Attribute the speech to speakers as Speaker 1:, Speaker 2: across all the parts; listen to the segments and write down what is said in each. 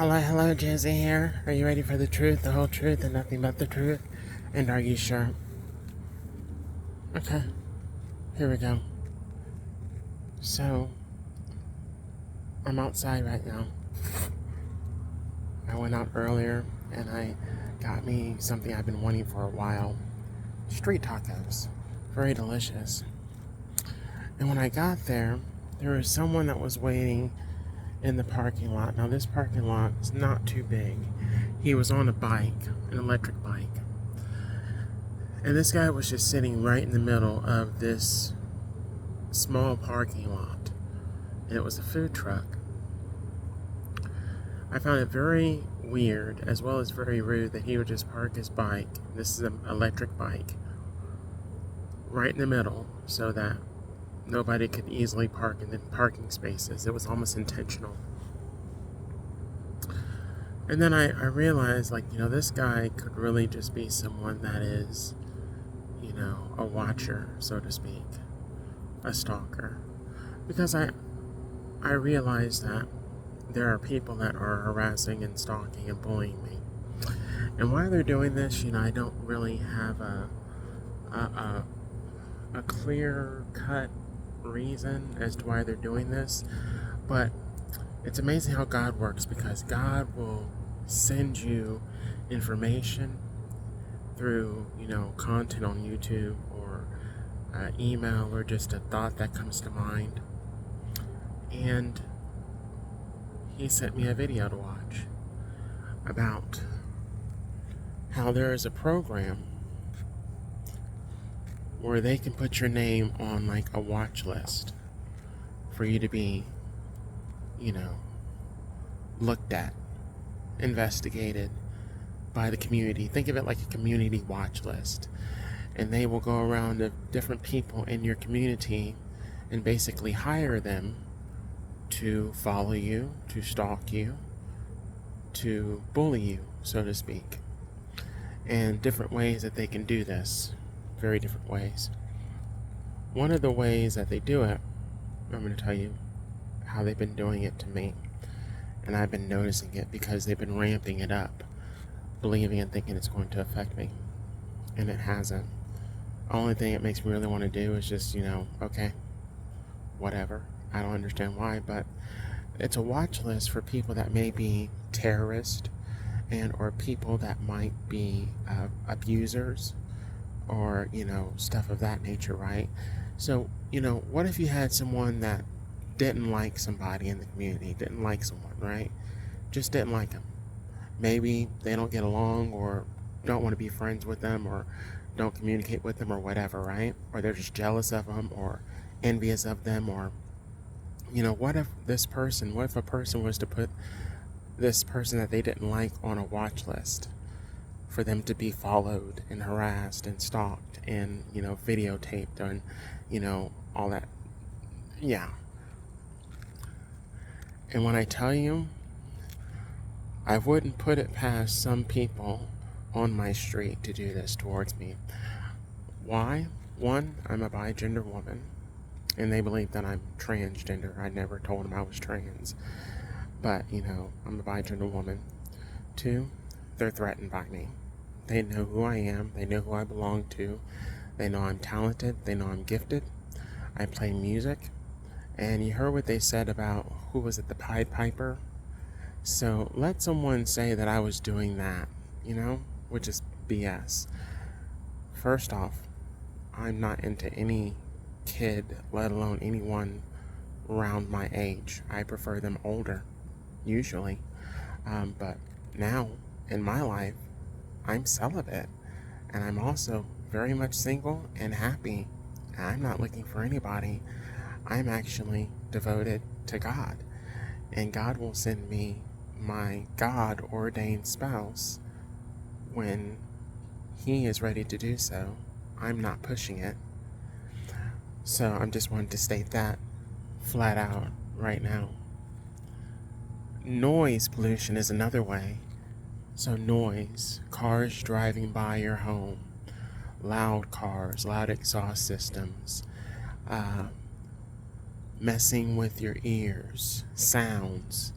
Speaker 1: Hello, Jizzy here. Are you ready for the truth, the whole truth, and nothing but the truth? And are you sure? Okay, here we go. So, I'm outside right now. I went out earlier and I got me something I've been wanting for a while. Street tacos. Very delicious. And when I got there, there was someone that was waiting in the parking lot. Now, this parking lot is not too big. He was on a bike, an electric bike. And this guy was just sitting right in the middle of this small parking lot. And it was a food truck. I found it very weird, as well as very rude, that he would just park his bike, this is an electric bike, right in the middle so that nobody could easily park in the parking spaces. It was almost intentional. And then I realized, this guy could really just be someone that is, a watcher, so to speak, a stalker. Because I realized that there are people that are harassing and stalking and bullying me. And why they're doing this, I don't really have a clear-cut reason as to why they're doing this. But it's amazing how God works, because God will send you information through, content on YouTube or email or just a thought that comes to mind. And he sent me a video to watch about how there is a program where they can put your name on a watch list for you to be, looked at, investigated by the community. Think of it like a community watch list. And they will go around to different people in your community and basically hire them to follow you, to stalk you, to bully you, so to speak. And different ways that they can do this. Very different ways. One of the ways that they do it, I'm going to tell you how they've been doing it to me. And I've been noticing it because they've been ramping it up, believing and thinking it's going to affect me. And it hasn't. The only thing it makes me really want to do is just, okay, whatever. I don't understand why, but it's a watch list for people that may be terrorists and or people that might be abusers or, stuff of that nature, right? So, what if you had someone that didn't like somebody in the community, didn't like someone, right? Just didn't like them. Maybe they don't get along or don't want to be friends with them or don't communicate with them or whatever, right? Or they're just jealous of them or envious of them or, what if a person was to put this person that they didn't like on a watch list for them to be followed and harassed and stalked and, videotaped and, all that. Yeah. And when I tell you, I wouldn't put it past some people on my street to do this towards me. Why? One, I'm a bi-gender woman, and they believe that I'm transgender. I never told them I was trans, but, I'm a bi-gender woman. Two, they're threatened by me. They know who I am. They know who I belong to. They know I'm talented. They know I'm gifted. I play music. And you heard what they said about, who was it, the Pied Piper? So let someone say that I was doing that, which is BS. First off, I'm not into any kid, let alone anyone around my age. I prefer them older, usually. But now, in my life, I'm celibate. And I'm also very much single and happy. I'm not looking for anybody. I'm actually devoted to God. And God will send me my God-ordained spouse when He is ready to do so. I'm not pushing it. So I'm just wanting to state that flat out right now. Noise pollution is another way. So noise, cars driving by your home, loud cars, loud exhaust systems, messing with your ears, sounds,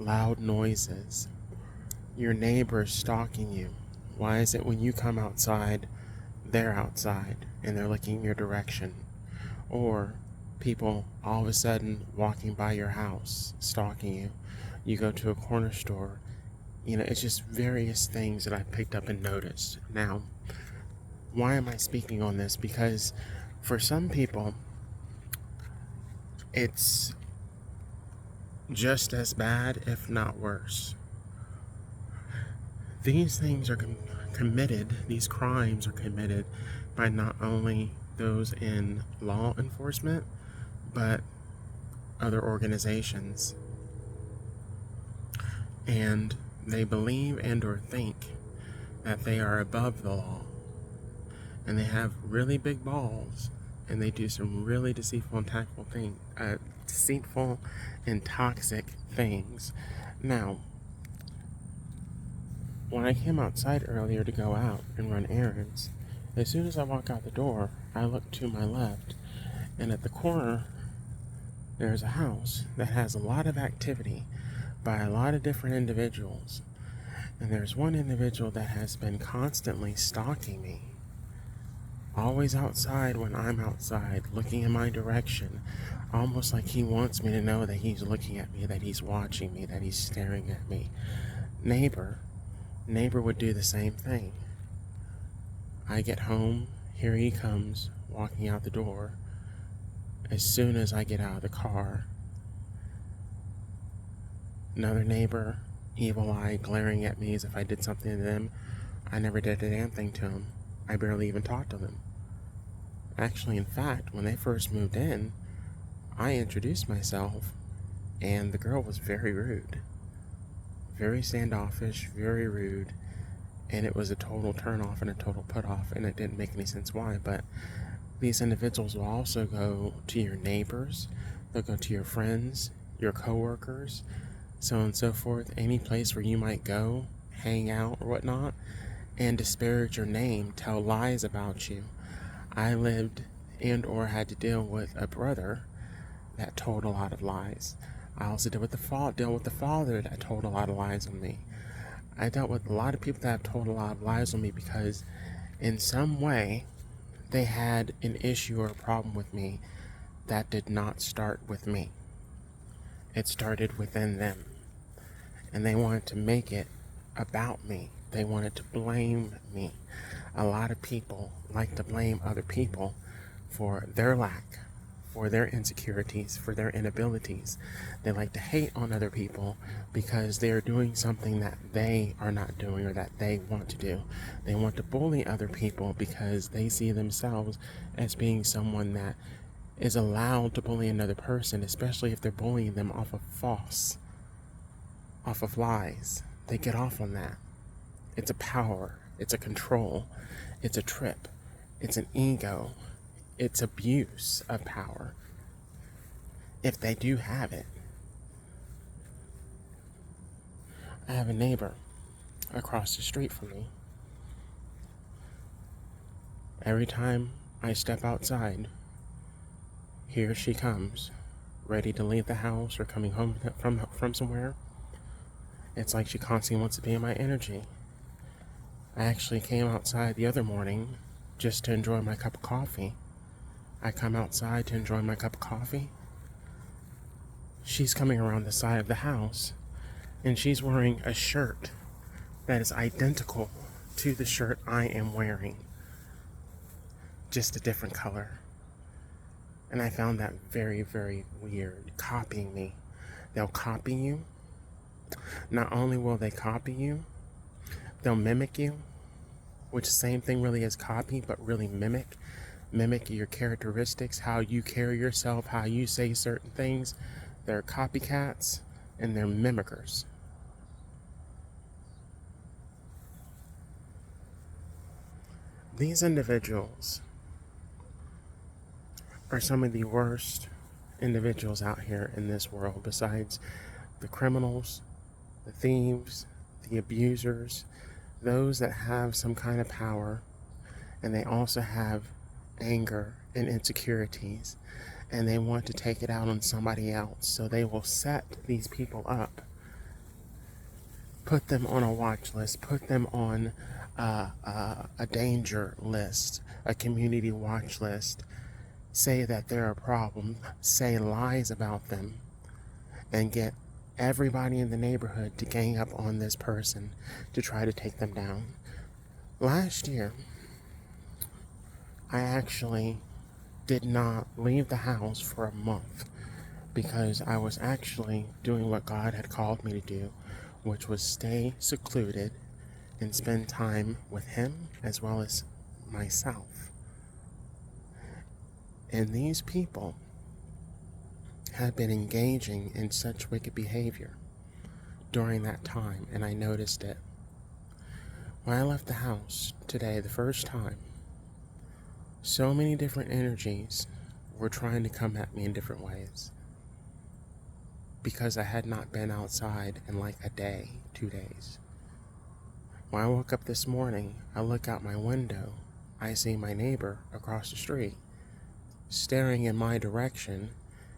Speaker 1: loud noises, your neighbors stalking you. Why is it when you come outside, they're outside and they're looking in your direction? Or people all of a sudden walking by your house, stalking you. You go to a corner store. It's just various things that I picked up and noticed. Now, why am I speaking on this? Because for some people, it's just as bad, if not worse. These things are committed, these crimes are committed by not only those in law enforcement, but other organizations. And they believe and or think that they are above the law. And they have really big balls, and they do some really deceitful and toxic things. Now, when I came outside earlier to go out and run errands, as soon as I walk out the door, I look to my left, and at the corner, there's a house that has a lot of activity by a lot of different individuals. And there's one individual that has been constantly stalking me. Always outside when I'm outside, looking in my direction, almost like he wants me to know that he's looking at me, that he's watching me, that he's staring at me. Neighbor would do the same thing. I get home, here he comes, walking out the door. As soon as I get out of the car, another neighbor, evil eye, glaring at me as if I did something to them. I never did a damn thing to him. I barely even talked to them. Actually, in fact, when they first moved in, I introduced myself, and the girl was very rude. Very standoffish, very rude, and it was a total turn-off and a total put-off, and it didn't make any sense why, but these individuals will also go to your neighbors, they'll go to your friends, your coworkers, so on and so forth, any place where you might go, hang out or whatnot, and disparage your name, tell lies about you. I lived and or had to deal with a brother that told a lot of lies. I also dealt with the father that told a lot of lies on me. I dealt with a lot of people that have told a lot of lies on me because in some way they had an issue or a problem with me that did not start with me. It started within them. And they wanted to make it about me. They wanted to blame me. A lot of people like to blame other people for their lack, for their insecurities, for their inabilities. They like to hate on other people because they are doing something that they are not doing or that they want to do. They want to bully other people because they see themselves as being someone that is allowed to bully another person, especially if they're bullying them off of lies. They get off on that. It's a power, it's a control, it's a trip, it's an ego, it's abuse of power, if they do have it. I have a neighbor across the street from me. Every time I step outside, here she comes, ready to leave the house or coming home from somewhere. It's like she constantly wants to be in my energy. I actually came outside the other morning just to enjoy my cup of coffee. I come outside to enjoy my cup of coffee. She's coming around the side of the house, and she's wearing a shirt that is identical to the shirt I am wearing, just a different color. And I found that very, very weird. Copying me. They'll copy you. Not only will they copy you, they'll mimic you, which same thing really as copy, but really mimic your characteristics, how you carry yourself, how you say certain things. They're copycats and they're mimickers. These individuals are some of the worst individuals out here in this world, besides the criminals, the thieves, the abusers, those that have some kind of power, and they also have anger and insecurities, and they want to take it out on somebody else. So they will set these people up put them on a watch list, put them on a danger list, a community watch list, say that they're a problem, say lies about them, and get everybody in the neighborhood to gang up on this person to try to take them down. Last year, I actually did not leave the house for a month because I was actually doing what God had called me to do, which was stay secluded and spend time with Him as well as myself. And these people had been engaging in such wicked behavior during that time, and I noticed it. When I left the house today, the first time, so many different energies were trying to come at me in different ways because I had not been outside in like a day, 2 days. When I woke up this morning, I look out my window, I see my neighbor across the street staring in my direction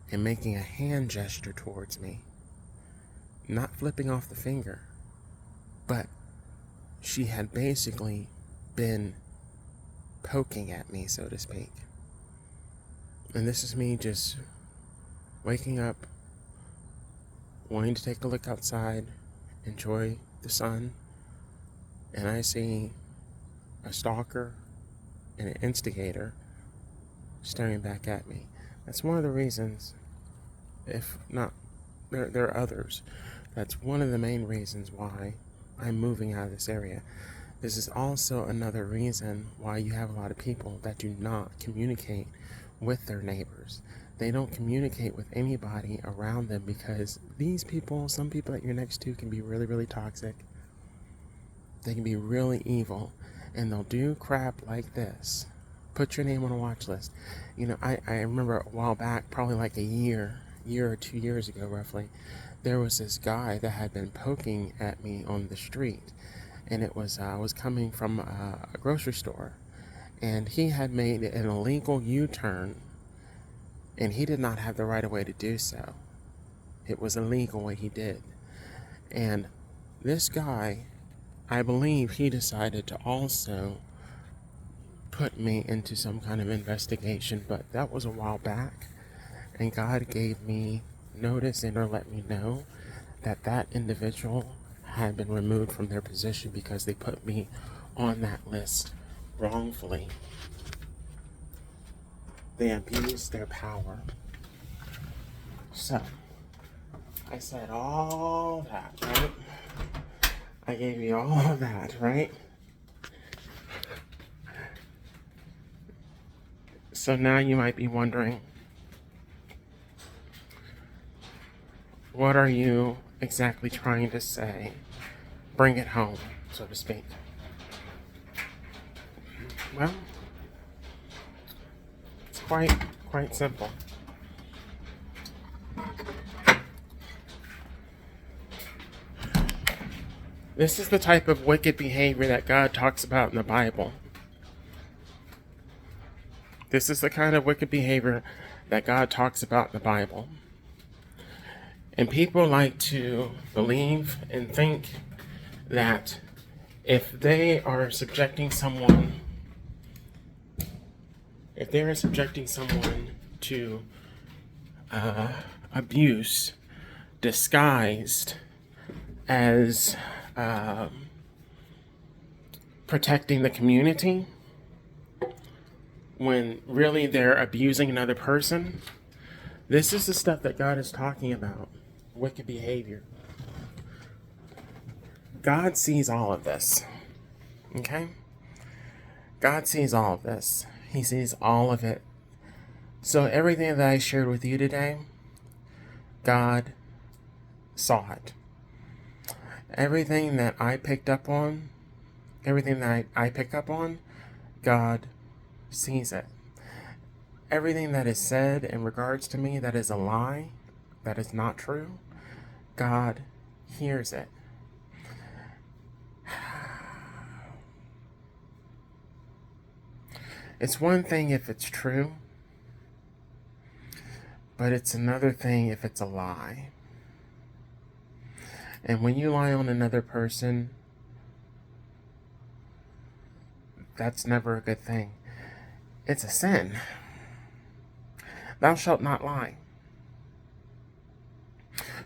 Speaker 1: and making a hand gesture towards me. Not flipping off the finger, but she had basically been poking at me, so to speak. And this is me just waking up, wanting to take a look outside, enjoy the sun, and I see a stalker and an instigator staring back at me. That's one of the reasons, if not, there are others. That's one of the main reasons why I'm moving out of this area. This is also another reason why you have a lot of people that do not communicate with their neighbors. They don't communicate with anybody around them because these people, some people that you're next to, can be really, really toxic. They can be really evil, and they'll do crap like this. Put your name on a watch list. You know, I remember a while back, probably like a year or 2 years ago roughly, there was this guy that had been poking at me on the street. And it was, I was coming from a grocery store, and he had made an illegal U-turn, and he did not have the right of way to do so. It was illegal what he did. And this guy, I believe he decided to also put me into some kind of investigation, but that was a while back, and God gave me notice and or let me know that that individual had been removed from their position because they put me on that list wrongfully. They abused their power. So, I said all that, right? I gave you all of that, right? So now you might be wondering, what are you exactly trying to say? Bring it home, so to speak. Well, it's quite simple. This is the type of wicked behavior that God talks about in the Bible. This is the kind of wicked behavior that God talks about in the Bible. And people like to believe and think that if they are subjecting someone to abuse disguised as protecting the community, when really they're abusing another person, this is the stuff that God is talking about. Wicked behavior. God sees all of this. Okay? God sees all of this. He sees all of it. So everything that I shared with you today, God saw it. Everything that I picked up on, God sees it. Everything that is said in regards to me that is a lie, that is not true, God hears it. It's one thing if it's true, but it's another thing if it's a lie. And when you lie on another person, that's never a good thing. It's a sin. Thou shalt not lie.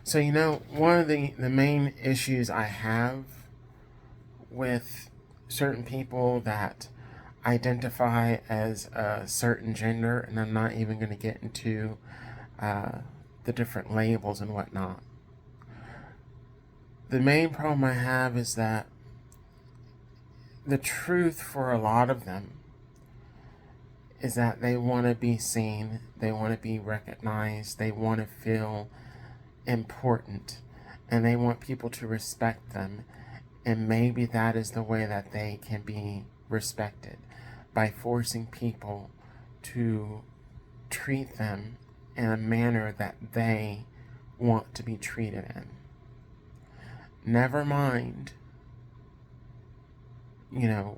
Speaker 1: So, one of the main issues I have with certain people that identify as a certain gender, and I'm not even going to get into the different labels and whatnot. The main problem I have is that the truth for a lot of them is that they want to be seen, they want to be recognized, they want to feel important, and they want people to respect them. And maybe that is the way that they can be respected, by forcing people to treat them in a manner that they want to be treated in. Never mind,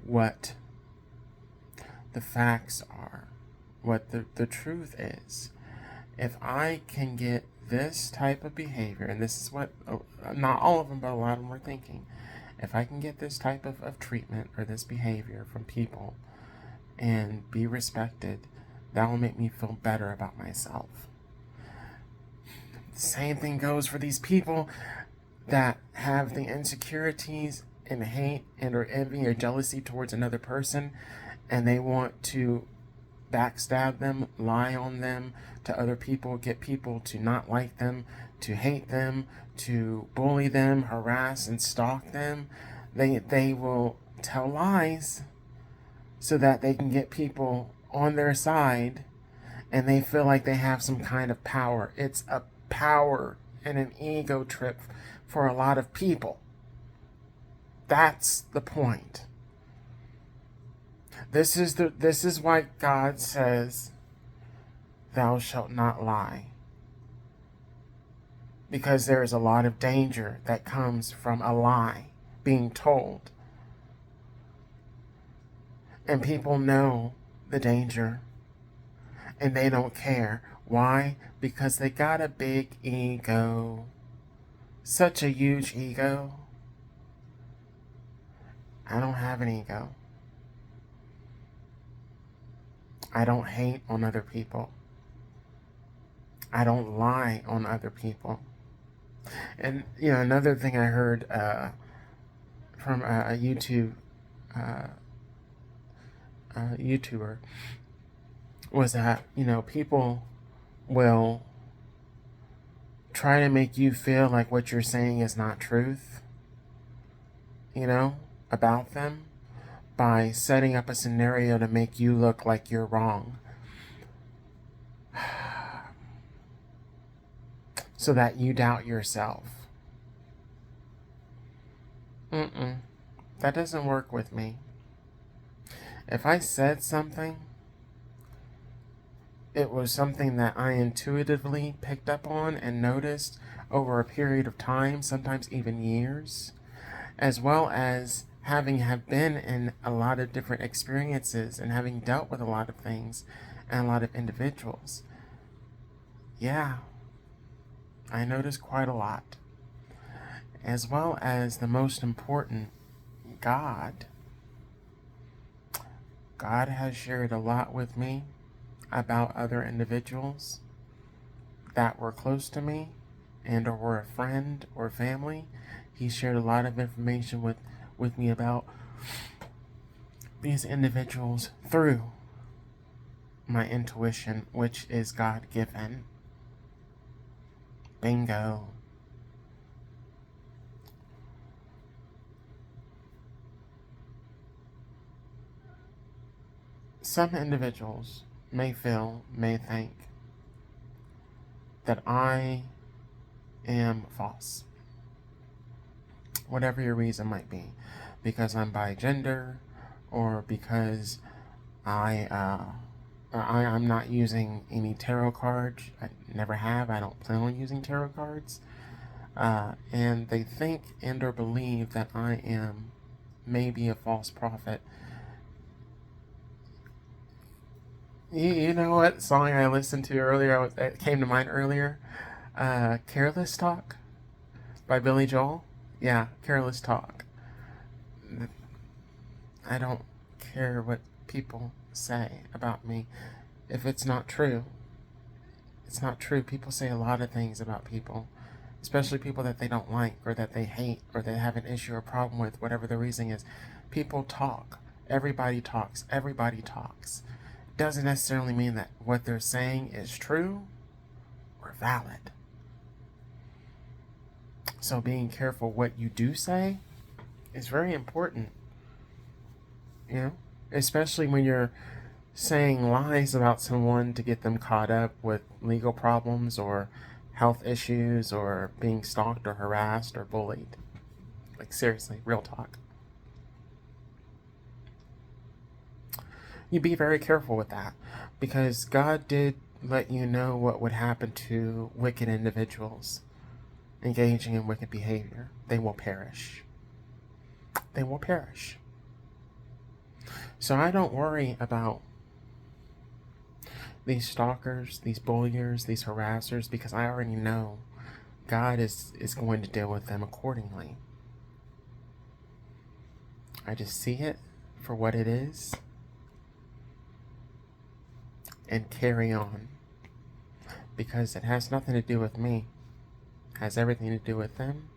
Speaker 1: what the facts are, what the truth is. If I can get this type of behavior, and this is what, not all of them, but a lot of them are thinking, if I can get this type of treatment or this behavior from people and be respected, that will make me feel better about myself. The same thing goes for these people that have the insecurities and hate and or envy or jealousy towards another person, and they want to backstab them, lie on them to other people, get people to not like them, to hate them, to bully them, harass and stalk them. They will tell lies so that they can get people on their side, and they feel like they have some kind of power. It's a power and an ego trip for a lot of people. That's the point. This is why God says, "Thou shalt not lie." Because there is a lot of danger that comes from a lie being told. And people know the danger, and they don't care. Why? Because they got a big ego. Such a huge ego. I don't have an ego. I don't hate on other people. I don't lie on other people. And, another thing I heard from a YouTuber was that, people will try to make you feel like what you're saying is not truth, about them, by setting up a scenario to make you look like you're wrong, so that you doubt yourself. That doesn't work with me. If I said something, it was something that I intuitively picked up on and noticed over a period of time, sometimes even years, as well as have been in a lot of different experiences and having dealt with a lot of things and a lot of individuals. Yeah, I noticed quite a lot. As well as the most important, God. God has shared a lot with me about other individuals that were close to me and or were a friend or family. He shared a lot of information with me about these individuals through my intuition, which is God-given. Bingo. Some individuals may think that I am false. Whatever your reason might be. Because I'm bi gender, or because I'm not using any tarot cards. I never have. I don't plan on using tarot cards. And they think and or believe that I am maybe a false prophet. You know what song I listened to earlier, that came to mind earlier? Careless Talk by Billy Joel. Yeah, careless talk. I don't care what people say about me if it's not true. It's not true. People say a lot of things about people, especially people that they don't like or that they hate or they have an issue or problem with, whatever the reason is. People talk. Everybody talks. Everybody talks. Doesn't necessarily mean that what they're saying is true or valid. So being careful what you do say is very important, you know, especially when you're saying lies about someone to get them caught up with legal problems or health issues or being stalked or harassed or bullied. Like, seriously, real talk. You be very careful with that because God did let you know what would happen to wicked individuals engaging in wicked behavior. They will perish. They will perish. So I don't worry about these stalkers, these bulliers, these harassers, because I already know God is going to deal with them accordingly. I just see it for what it is and carry on because it has nothing to do with me. It has everything to do with them.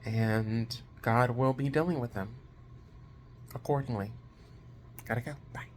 Speaker 1: And God will be dealing with them accordingly. Gotta go. Bye.